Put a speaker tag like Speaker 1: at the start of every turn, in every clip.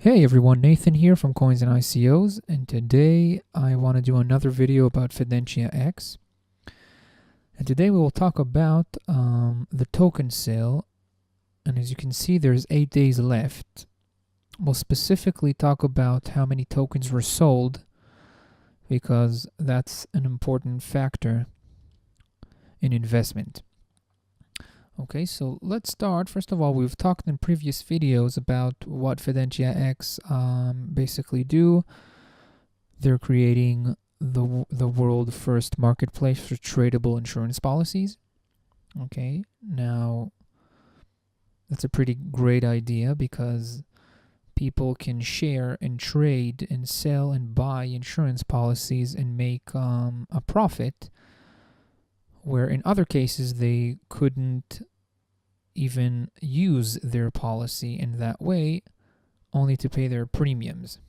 Speaker 1: Hey everyone, Nathan here from Coins and ICOs, and today I want to do another video about FidentiaX. And today we will talk about the token sale, and as you can see there's 8 days left. We'll specifically talk about how many tokens were sold, because that's an important factor in investment. Okay, so let's start. First of all, we've talked in previous videos about what FidentiaX basically do. They're creating the world's first marketplace for tradable insurance policies. Okay, now that's a pretty great idea because people can share and trade and sell and buy insurance policies and make a profit, where in other cases they couldn't even use their policy in that way, only to pay their premiums.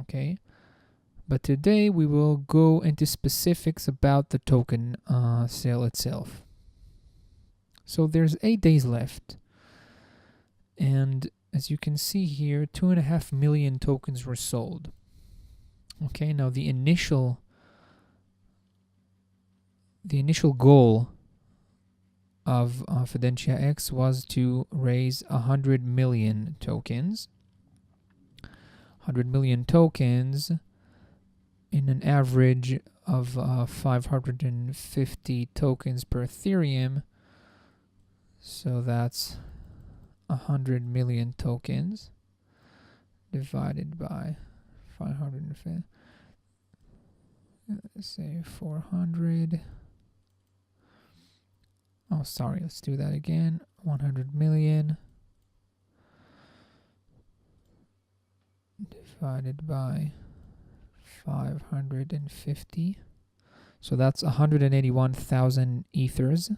Speaker 1: Okay, but today we will go into specifics about the token sale itself. So there's 8 days left, and as you can see here, 2.5 million tokens were sold. Okay, now the initial goal of FidentiaX was to raise 100 million tokens. 100 million tokens in an average of 550 tokens per ethereum. So that's 100 million tokens divided by 550. Let's say 400. Oh, sorry, let's do that again. 100 million divided by 550. So that's 181,000 ethers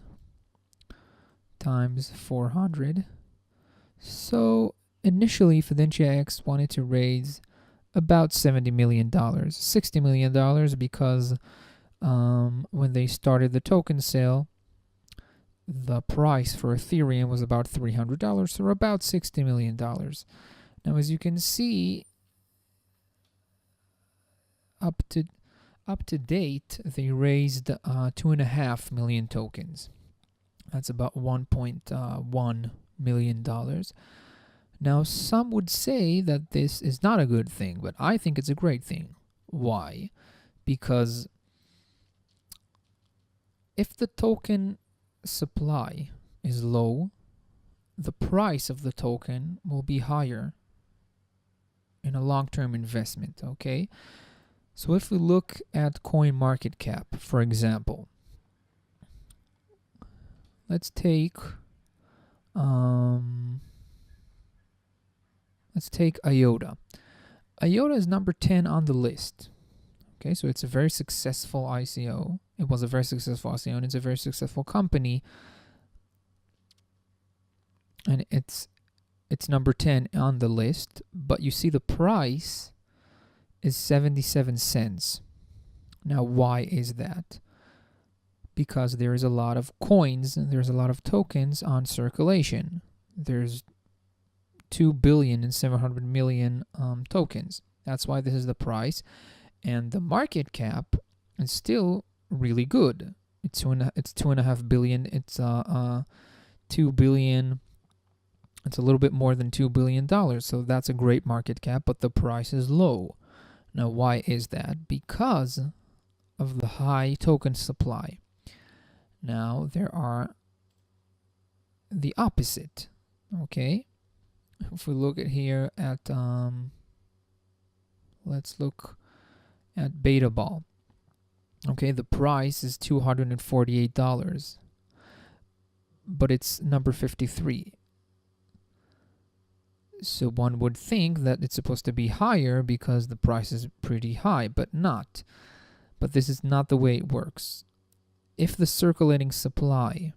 Speaker 1: times 400. So initially, FidentiaX wanted to raise about $70 million. $60 million because when they started the token sale, the price for Ethereum was about $300, so about $60 million. Now, as you can see, up to date, they raised 2.5 million tokens. That's about $1.1 million. Now, some would say that this is not a good thing, but I think it's a great thing. Why? Because if the token supply is low, the price of the token will be higher in a long-term investment. Okay, so if we look at CoinMarketCap, for example, let's take IOTA. IOTA is number 10 on the list. Okay, so it's a very successful ICO. It was a very successful ICO, and it's a very successful company. And it's number 10 on the list, but you see the price is 77 cents. Now, why is that? Because there is a lot of coins and there's a lot of tokens on circulation. There's 2,700,000,000 tokens. That's why this is the price. And the market cap is still really good. It's 2.5 billion. It's 2 billion. It's a little bit more than $2 billion. So that's a great market cap, but the price is low. Now, why is that? Because of the high token supply. Now, there are the opposite. Okay, if we look at here at let's look at Beta Ball. Okay, the price is $248, but it's number 53. So one would think that it's supposed to be higher because the price is pretty high, but not. But this is not the way it works. If the circulating supply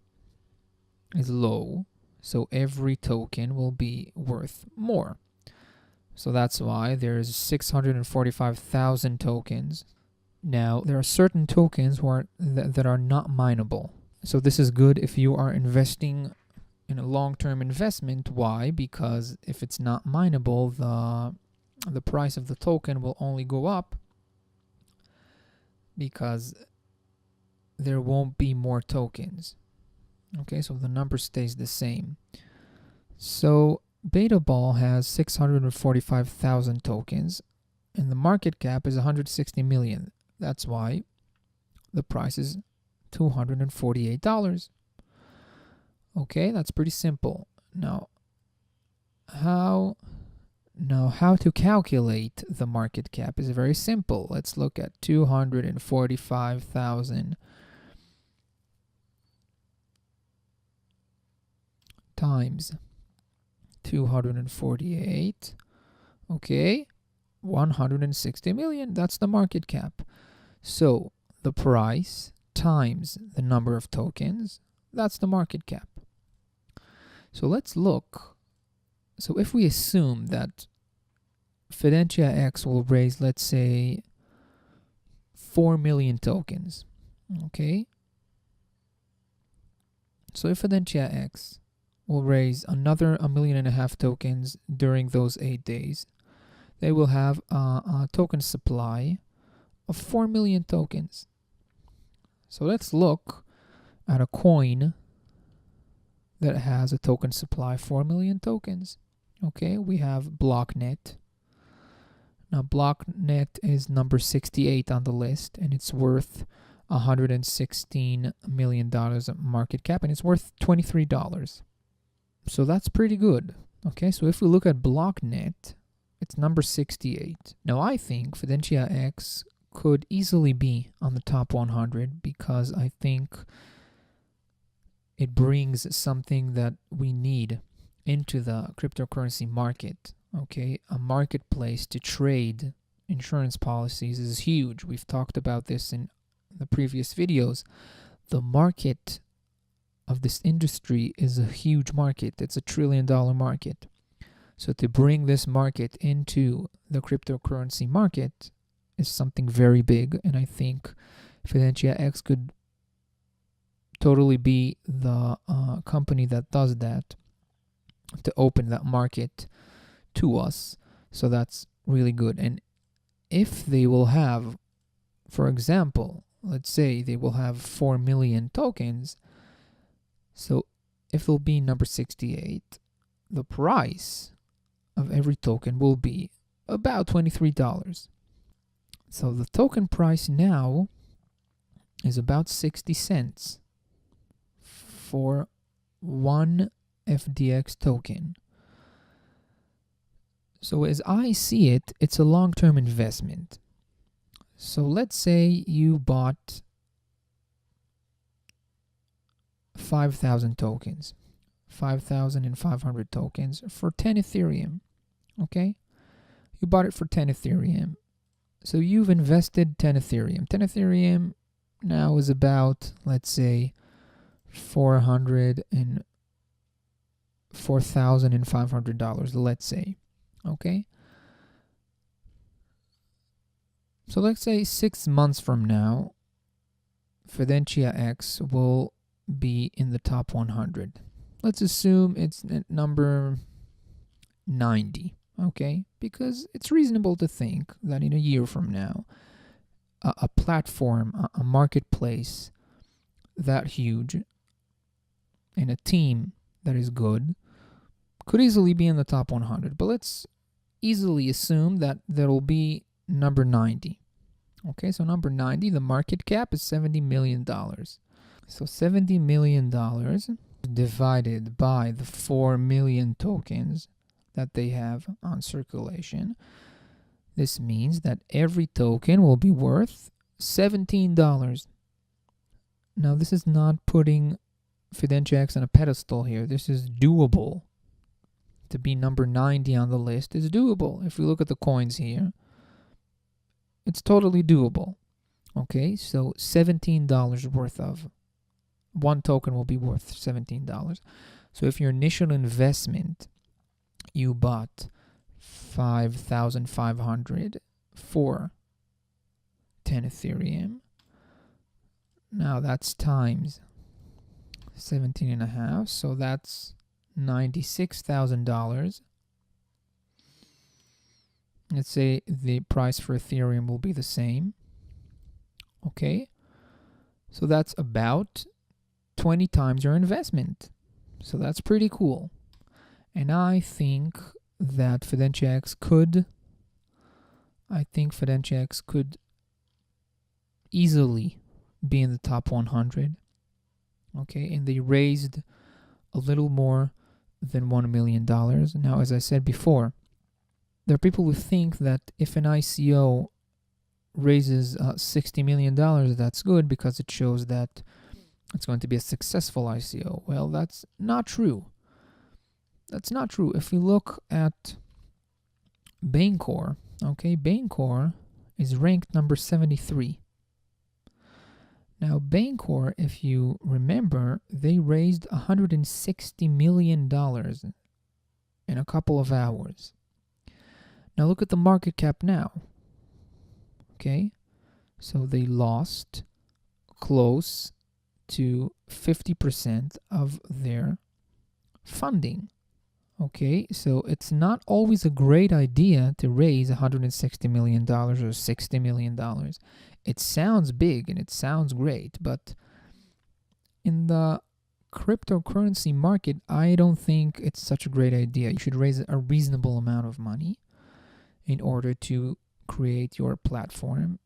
Speaker 1: is low, so every token will be worth more. So that's why there's 645,000 tokens. Now, there are certain tokens that are not mineable. So this is good if you are investing in a long-term investment. Why? Because if it's not mineable, the price of the token will only go up because there won't be more tokens. Okay, so the number stays the same. So Beta Ball has 645,000 tokens and the market cap is 160 million. That's why the price is $248. Okay, that's pretty simple. Now how to calculate the market cap is very simple. Let's look at 245,000 times 248. Okay, 160 million. That's the market cap. So the price times the number of tokens, that's the market cap. So let's look. So if we assume that FidentiaX will raise, let's say, 4 million tokens, okay? So if FidentiaX will raise another 1.5 million tokens during those 8 days, they will have a token supply of 4 million tokens. So let's look at a coin that has a token supply 4 million tokens. Okay, we have BlockNet. Now BlockNet is number 68 on the list and it's worth $116 million market cap and it's worth $23. So that's pretty good. Okay, so if we look at BlockNet, it's number 68. Now I think FidentiaX could easily be on the top 100 because I think it brings something that we need into the cryptocurrency market. Okay, a marketplace to trade insurance policies is huge. We've talked about this in the previous videos. The market of this industry is a huge market. It's $1 trillion market. So to bring this market into the cryptocurrency market is something very big, and I think FidentiaX could totally be the company that does that, to open that market to us. So that's really good. And if they will have, for example, let's say they will have 4 million tokens, so if they'll be number 68, the price of every token will be about $23. So the token price now is about 60 cents for one FDX token. So as I see it, it's a long-term investment. So let's say you bought 5,000 tokens, 5,500 tokens for 10 Ethereum. Okay? You bought it for 10 Ethereum. So you've invested 10 Ethereum. 10 Ethereum now is about, let's say, $4,500, let's say. Okay? So let's say 6 months from now, FidentiaX will be in the top 100. Let's assume it's at number 90, okay? Because it's reasonable to think that in a year from now, a platform, a marketplace that huge, and a team that is good could easily be in the top 100. But let's easily assume that there will be number 90. Okay, so number 90, the market cap is $70 million. So $70 million divided by the 4 million tokens that they have on circulation. This means that every token will be worth $17. Now, this is not putting FidentiaX on a pedestal here. This is doable. To be number 90 on the list is doable. If we look at the coins here, it's totally doable. Okay, so $17 worth of one token will be worth $17. So if your initial investment, you bought 5,500 for 10 Ethereum. Now that's times 17.5, so that's $96,000. Let's say the price for Ethereum will be the same. Okay, so that's about 20 times your investment. So that's pretty cool. And I think that FidentiaX could easily be in the top 100. Okay, and they raised a little more than $1 million. Now, as I said before, there are people who think that if an ICO raises $60 million, that's good because it shows that it's going to be a successful ICO. Well, that's not true. That's not true. If we look at Baincore, okay, Baincore is ranked number 73. Now, Baincore, if you remember, they raised $160 million in a couple of hours. Now, look at the market cap now. Okay, so they lost close to 50% of their funding. Okay, so it's not always a great idea to raise $160 million or $60 million. It sounds big and it sounds great, but in the cryptocurrency market, I don't think it's such a great idea. You should raise a reasonable amount of money in order to create your platform,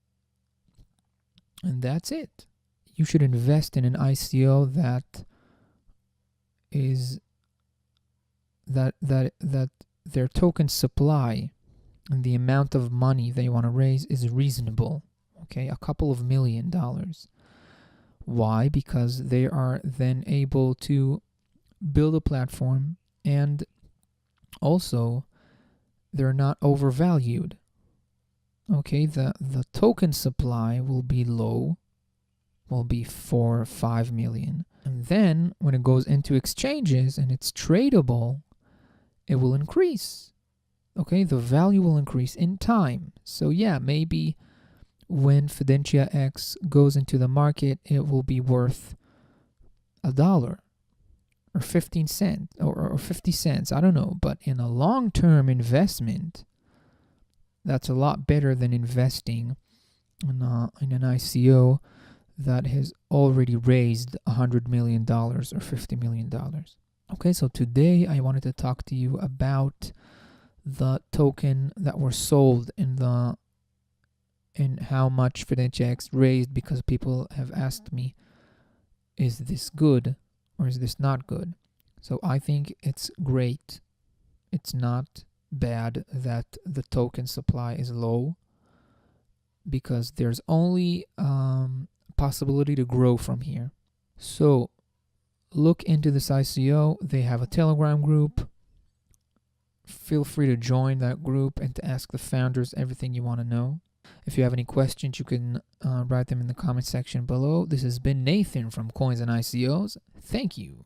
Speaker 1: and that's it. You should invest in an ICO that is that their token supply and the amount of money they want to raise is reasonable. Okay, a couple of $1 million. Why? Because they are then able to build a platform, and also they're not overvalued. Okay, the token supply will be low, will be 4 or 5 million. And then when it goes into exchanges and it's tradable, it will increase. Okay, the value will increase in time. So yeah, maybe when FidentiaX goes into the market, it will be worth $1 or 15 cents or 50 cents. I don't know. But in a long-term investment, that's a lot better than investing in an ICO that has already raised $100 million or $50 million. Okay, so today I wanted to talk to you about the token that were sold and how much FidentiaX raised, because people have asked me, is this good or is this not good? So I think it's great. It's not bad that the token supply is low, because there's only possibility to grow from here. So look into this ICO. They have a Telegram group. Feel free to join that group and to ask the founders everything you want to know. If you have any questions, you can write them in the comment section below. This has been Nathan from Coins and ICOs. Thank you.